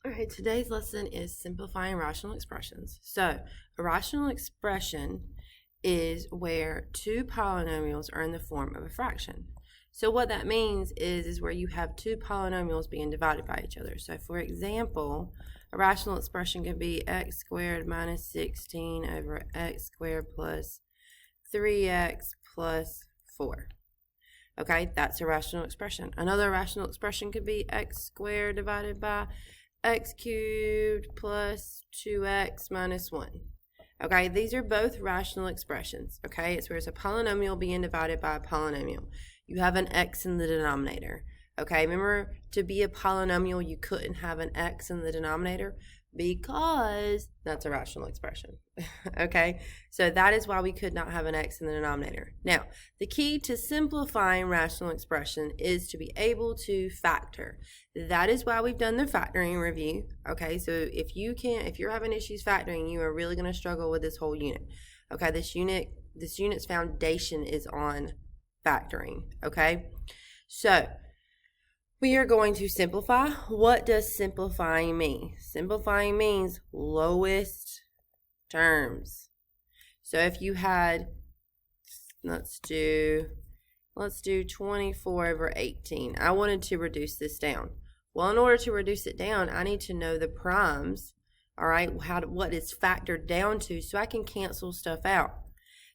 All right, today's lesson is simplifying rational expressions. So, a rational expression is where two polynomials are in the form of a fraction. So what that means is where you have two polynomials being divided by each other. So for example, a rational expression could be x squared minus 16 over x squared plus 3x plus 4. Okay, that's a rational expression. Another rational expression could be x squared divided by x cubed plus 2x minus 1. Okay, these are both rational expressions. Okay, it's where it's a polynomial being divided by a polynomial. You have an x in the denominator. Okay, remember, to be a polynomial, you couldn't have an x in the denominator because that's a rational expression. Okay, so that is why we could not have an x in the denominator. Now, the key to simplifying rational expression is to be able to factor. That is why we've done the factoring review. Okay, so if you're having issues factoring, you are really going to struggle with this whole unit. Okay, this unit's foundation is on factoring. Okay, so we are going to simplify. What does simplifying mean? Simplifying means lowest terms. So if you had, let's do 24 over 18. I wanted to reduce this down. Well, in order to reduce it down, I need to know the primes, all right, what is factored down to, so I can cancel stuff out.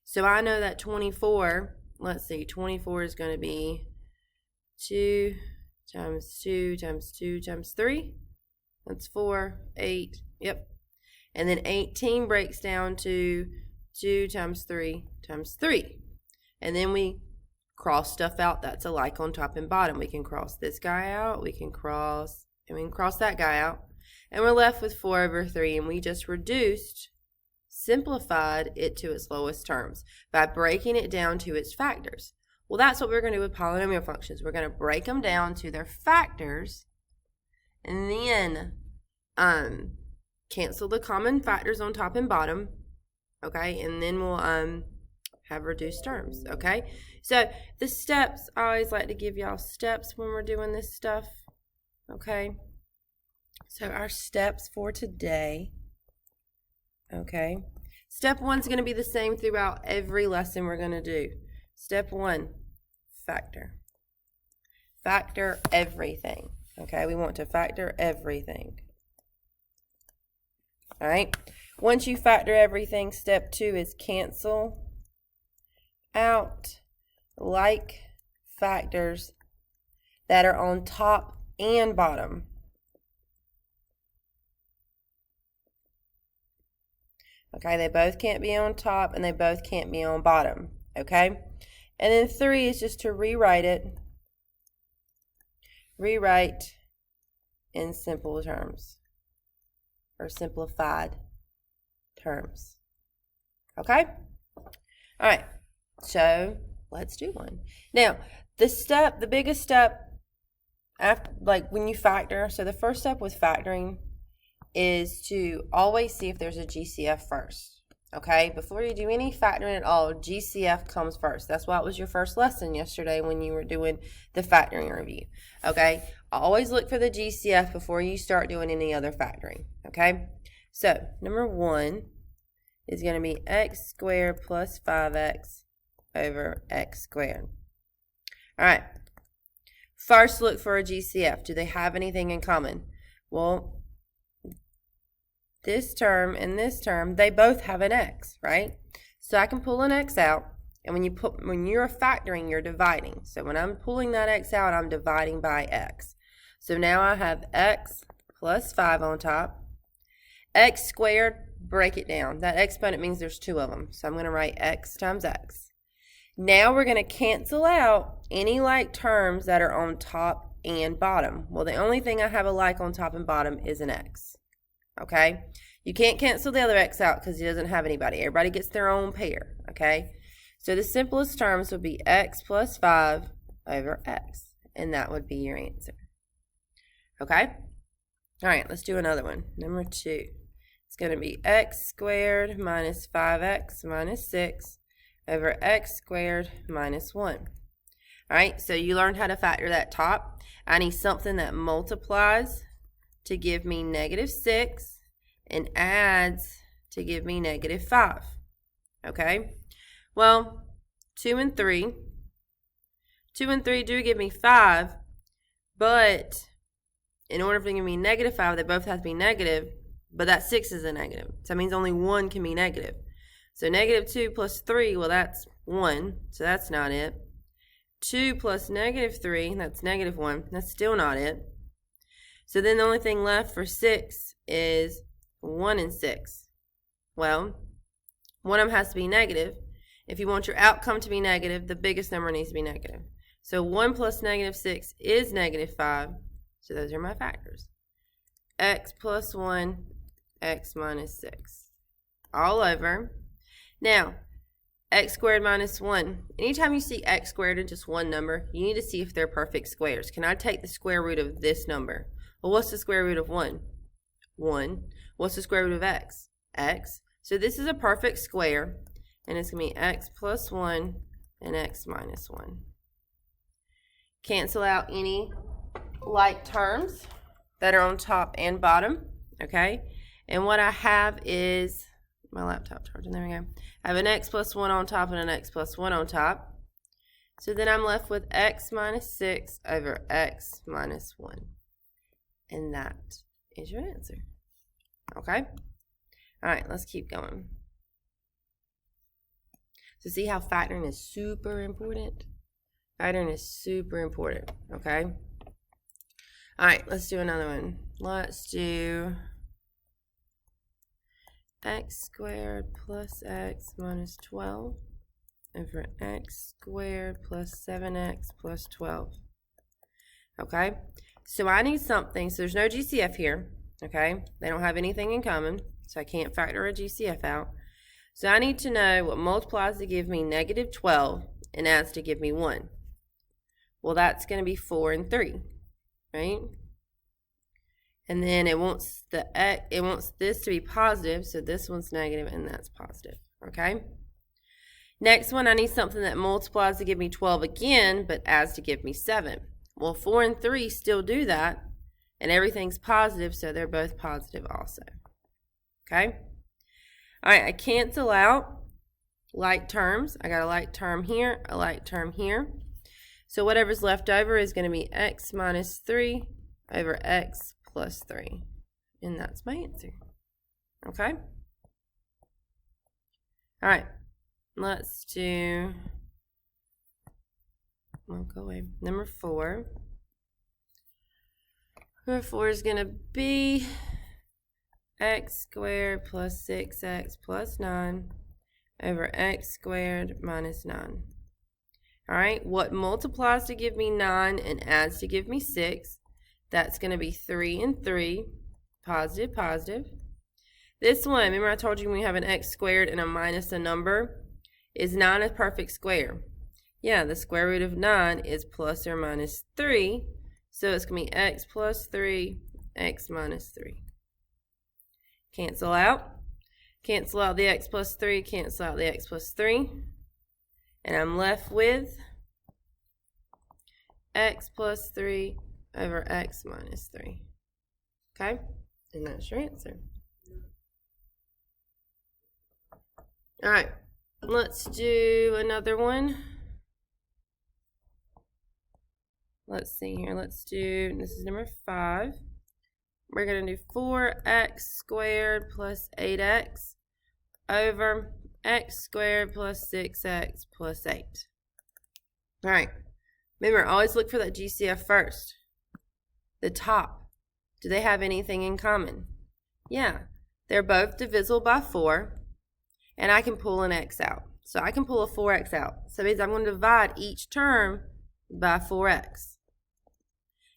So I know that 24, let's see, 24 is going to be 2 times 2 times 2 times 3. That's 4, 8, yep. And then 18 breaks down to 2 times 3 times 3. And then we cross stuff out that's alike on top and bottom. We can cross this guy out, we can cross that guy out, and we're left with 4 over 3, and we just simplified it to its lowest terms by breaking it down to its factors. Well, that's what we're going to do with polynomial functions. We're going to break them down to their factors and then cancel the common factors on top and bottom, okay, and then we'll have reduced terms, okay? So the steps, I always like to give y'all steps when we're doing this stuff, okay? So our steps for today, okay? Step 1 is going to be the same throughout every lesson we're going to do. Step 1, factor. Factor everything, okay? We want to factor everything. All right? Once you factor everything, step 2 is cancel out like factors that are on top and bottom. Okay, they both can't be on top and they both can't be on bottom. Okay? And then 3 is just to rewrite it. Rewrite in simple terms or simplified terms. Okay? All right. So let's do one. Now, the biggest step after, like when you factor, so the first step with factoring is to always see if there's a GCF first. Okay, before you do any factoring at all, GCF comes first. That's why it was your first lesson yesterday when you were doing the factoring review. Okay, always look for the GCF before you start doing any other factoring. Okay, so number 1 is going to be x squared plus 5x over x squared. All right, first look for a GCF. Do they have anything in common? Well, this term and this term, they both have an x, right? So I can pull an x out, and when you're factoring, you're dividing. So when I'm pulling that x out, I'm dividing by x. So now I have x plus 5 on top. X squared, break it down. That exponent means there's 2 of them. So I'm going to write x times x. Now we're going to cancel out any like terms that are on top and bottom. Well, the only thing I have alike on top and bottom is an x. Okay? You can't cancel the other x out because it doesn't have anybody. Everybody gets their own pair. Okay? So the simplest terms would be x plus 5 over x. And that would be your answer. Okay? All right, let's do another one. Number 2. It's going to be x squared minus 5x minus 6 over x squared minus 1. All right, so you learned how to factor that top. I need something that multiplies to give me negative 6 and adds to give me negative 5. Okay? Well, 2 and 3 do give me 5, but in order for them to give me negative 5, they both have to be negative, but that 6 is a negative. So that means only one can be negative. So negative 2 plus 3, well, that's 1, so that's not it. 2 plus negative 3, that's negative 1, that's still not it. So then the only thing left for 6 is 1 and 6. Well, one of them has to be negative. If you want your outcome to be negative, the biggest number needs to be negative. So 1 plus negative 6 is negative 5. So those are my factors. X plus 1, x minus 6. All over. Now, x squared minus 1. Anytime you see x squared in just one number, you need to see if they're perfect squares. Can I take the square root of this number? Well, what's the square root of 1? 1. What's the square root of x? X. So this is a perfect square, and it's going to be x plus 1 and x minus 1. Cancel out any like terms that are on top and bottom, okay? And what I have is my laptop charging. There we go. I have an x plus 1 on top and an x plus 1 on top. So then I'm left with x minus 6 over x minus 1. And that is your answer. Okay? All right, let's keep going. So see how factoring is super important? Factoring is super important, okay? All right, let's do another one. Let's do x squared plus x minus 12 over x squared plus 7x plus 12. Okay, so I need something. So there's no GCF here, okay? They don't have anything in common, so I can't factor a GCF out. So I need to know what multiplies to give me negative 12 and adds to give me 1. Well, that's going to be 4 and 3, right? And then it wants this to be positive, so this one's negative and that's positive, okay? Next one, I need something that multiplies to give me 12 again, but adds to give me 7. Well, 4 and 3 still do that, and everything's positive, so they're both positive also, okay? All right, I cancel out like terms. I got a like term here, a like term here. So whatever's left over is going to be x minus 3 over x plus 3. And that's my answer. Okay? All right. Let's do, won't go away. Number 4. Number 4 is going to be x squared plus 6x plus 9 over x squared minus 9. All right, what multiplies to give me 9 and adds to give me 6? That's going to be 3 and 3, positive, positive. This one, remember I told you when we have an x squared and a minus a number, is 9 a perfect square? Yeah, the square root of 9 is plus or minus 3, so it's going to be x plus 3, x minus 3. Cancel out. Cancel out the x plus 3, cancel out the x plus 3. And I'm left with x plus 3 over x minus 3. Okay? And that's your answer. All right. Let's do another one. Let's see here. Let's do, this is number 5. We're going to do 4x squared plus 8x over x squared plus 6x plus 8. All right. Remember, always look for that GCF first. The top. Do they have anything in common? Yeah. They're both divisible by 4. And I can pull an x out. So I can pull a 4x out. So that means I'm going to divide each term by 4x.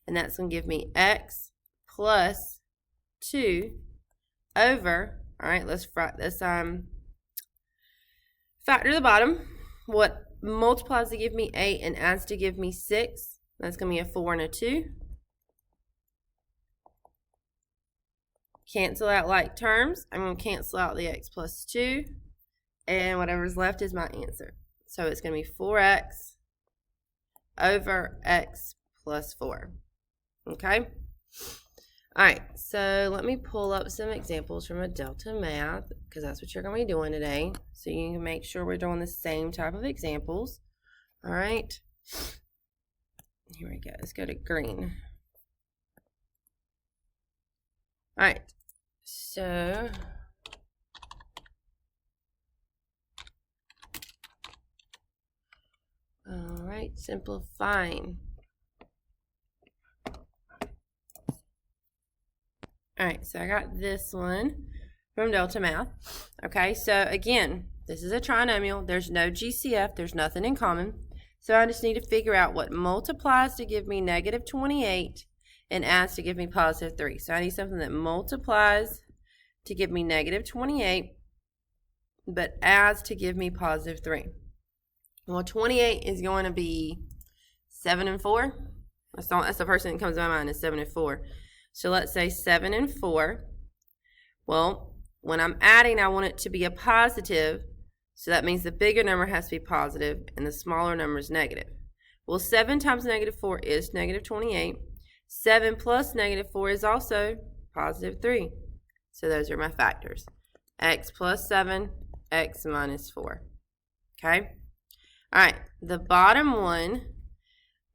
And that's going to give me x plus 2 over, all right, let's factor the bottom. What multiplies to give me 8 and adds to give me 6? That's going to be a 4 and a 2. Cancel out like terms. I'm going to cancel out the x plus 2. And whatever's left is my answer. So it's going to be 4x over x plus 4. Okay? All right, so let me pull up some examples from a Delta Math, because that's what you're going to be doing today. So you can make sure we're doing the same type of examples. All right, here we go. Let's go to green. All right, so all right, simplifying. All right, so I got this one from Delta Math. Okay, so again, this is a trinomial. There's no GCF. There's nothing in common. So I just need to figure out what multiplies to give me negative 28 and adds to give me positive 3. So I need something that multiplies to give me negative 28, but adds to give me positive 3. Well, 28 is going to be 7 and 4. That's the first thing that comes to my mind is 7 and 4. So let's say 7 and 4. Well, when I'm adding, I want it to be a positive. So that means the bigger number has to be positive and the smaller number is negative. Well, 7 times negative 4 is negative 28. 7 plus negative 4 is also positive 3. So those are my factors. X plus 7, x minus 4. Okay? All right, the bottom one,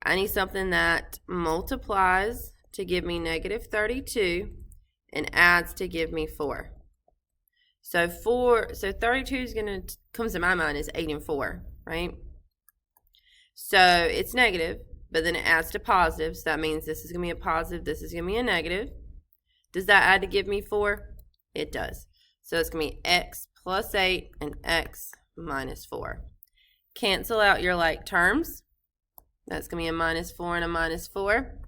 I need something that multiplies to give me negative 32 and adds to give me 4. So 32 is going to, comes to my mind is 8 and 4, right? So it's negative, but then it adds to positive. So that means this is going to be a positive, this is going to be a negative. Does that add to give me 4? It does. So it's going to be x plus 8 and x minus 4. Cancel out your like terms. That's going to be a minus 4 and a minus 4.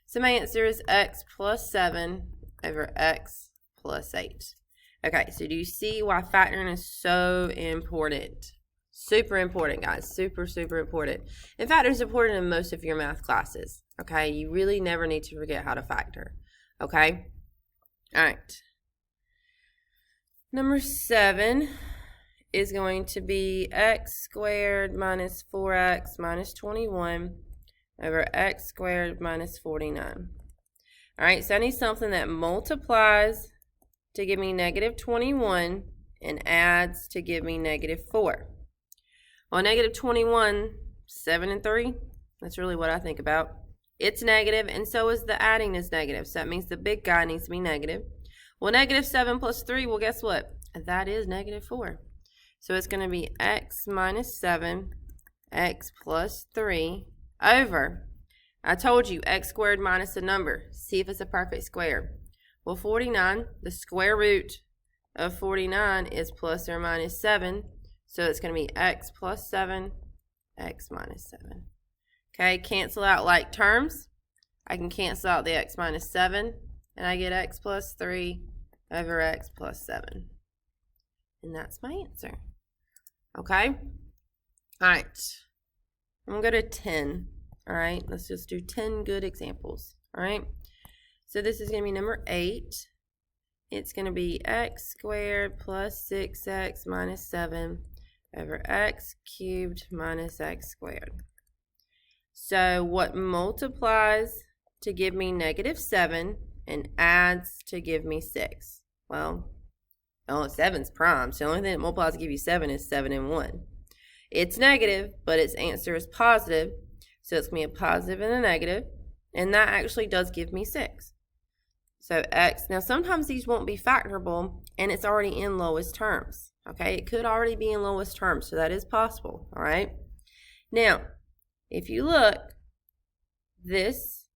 So my answer is x plus 7 over x plus 8. Okay, so do you see why factoring is so important? Super important, guys. Super, super important. And factoring is important in most of your math classes. Okay, you really never need to forget how to factor. Okay? All right. Number 7 is going to be x squared minus 4x minus 21 over x squared minus 49. All right, so I need something that multiplies to give me negative 21 and adds to give me negative 4. Well, negative 21, 7 and 3, that's really what I think about. It's negative, and so is the adding is negative, so that means the big guy needs to be negative. Well, negative 7 plus 3, well, guess what? That is negative 4. So it's going to be x minus 7, x plus 3, over, I told you, x squared minus a number. See if it's a perfect square. Well, 49, the square root of 49 is plus or minus 7. So it's going to be x plus 7, x minus 7. Okay, cancel out like terms. I can cancel out the x minus 7, and I get x plus 3 over x plus 7. And that's my answer. Okay? All right. I'm going to go to 10. All right, let's just do 10 good examples. All right, so this is going to be number 8. It's going to be x squared plus 6x minus 7 over x cubed minus x squared. So what multiplies to give me negative 7 and adds to give me 6? Well, 7's prime, so the only thing that multiplies to give you 7 is 7 and 1. It's negative, but its answer is positive. So it's going to be a positive and a negative, and that actually does give me 6. So x, now sometimes these won't be factorable, and it's already in lowest terms. Okay, it could already be in lowest terms, so that is possible. All right. Now, if you look, this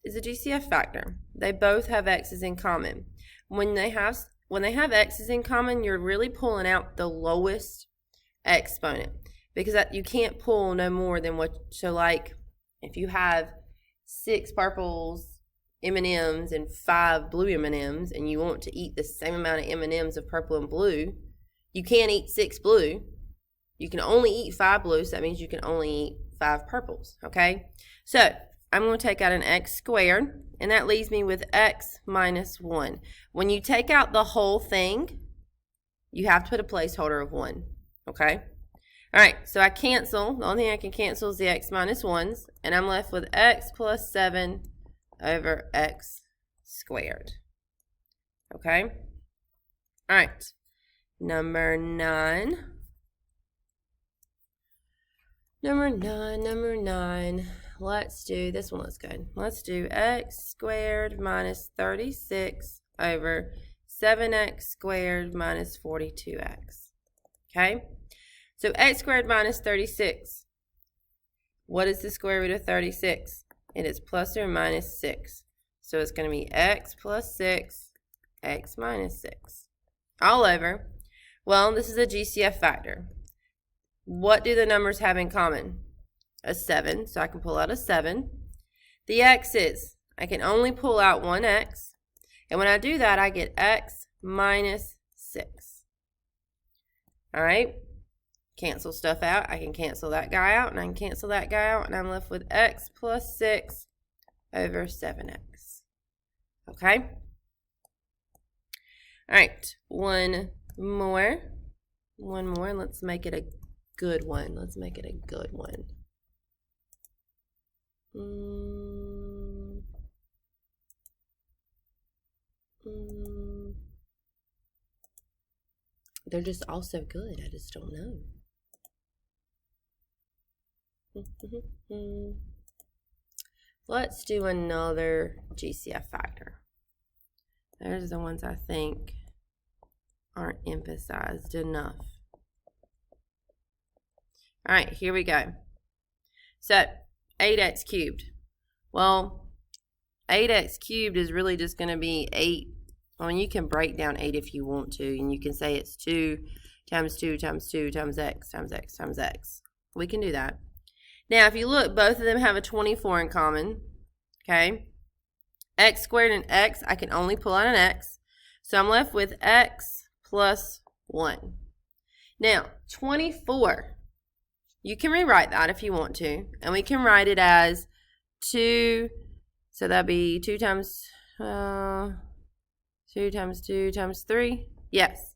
is a GCF factor. They both have x's in common. When they have x's in common, you're really pulling out the lowest exponent. Because you can't pull no more than what, so like if you have 6 purples M&Ms and 5 blue M&Ms and you want to eat the same amount of M&Ms of purple and blue, you can't eat 6 blue. You can only eat 5 blue, so that means you can only eat 5 purples, okay? So I'm going to take out an x squared, and that leaves me with x minus 1. When you take out the whole thing, you have to put a placeholder of 1, okay? All right, so I cancel. The only thing I can cancel is the x minus 1s, and I'm left with x plus 7 over x squared. Okay? All right. Number 9. Number 9. Let's do, this one looks good. Let's do x squared minus 36 over 7x squared minus 42x. Okay? So x squared minus 36. What is the square root of 36? It is plus or minus 6. So it's going to be x plus 6, x minus 6. All over. Well, this is a GCF factor. What do the numbers have in common? A 7, so I can pull out a 7. The x's, I can only pull out one x. And when I do that, I get x minus 6. All right? Cancel stuff out. I can cancel that guy out, and I can cancel that guy out, and I'm left with x plus 6 over 7x. Okay? All right, one more. Let's make it a good one. They're just all so good. I just don't know. Let's do another GCF factor. There's the ones I think aren't emphasized enough. All right, here we go. So 8x cubed. Well, 8x cubed is really just going to be 8. I mean, you can break down 8 if you want to, and you can say it's 2 times 2 times 2 times x times x times x. We can do that. Now, if you look, both of them have a 24 in common, okay? X squared and x, I can only pull out an x. So I'm left with x plus 1. Now, 24, you can rewrite that if you want to, and we can write it as 2, so that'd be 2 times 2 times 2 times 3. Yes.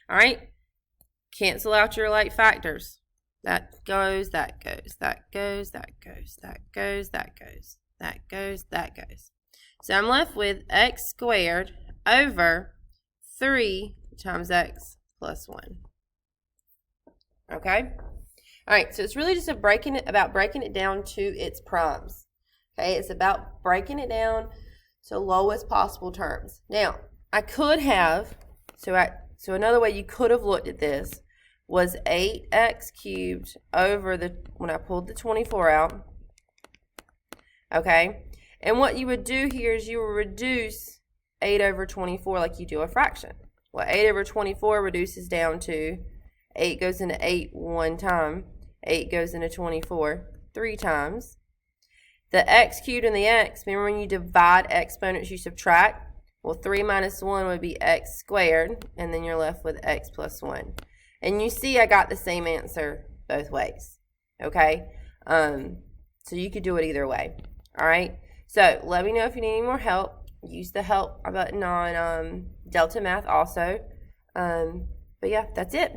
All right. Cancel out your like factors. That goes, that goes, that goes, that goes, that goes, that goes, that goes, that goes. So I'm left with x squared over 3 times x plus 1. Okay? All right, so it's really just about breaking it down to its primes. Okay, it's about breaking it down to lowest possible terms. Now, I could have, so another way you could have looked at this was 8x cubed over when I pulled the 24 out. Okay, and what you would do here is you would reduce 8 over 24 like you do a fraction. Well, 8 over 24 reduces down to 8 goes into 8 one time, 8 goes into 24 3 times. The x cubed and the x, remember when you divide exponents you subtract? Well, 3 minus 1 would be x squared, and then you're left with x plus 1. And you see I got the same answer both ways, okay? So you could do it either way, all right? So let me know if you need any more help. Use the help button on Delta Math also. But yeah, that's it.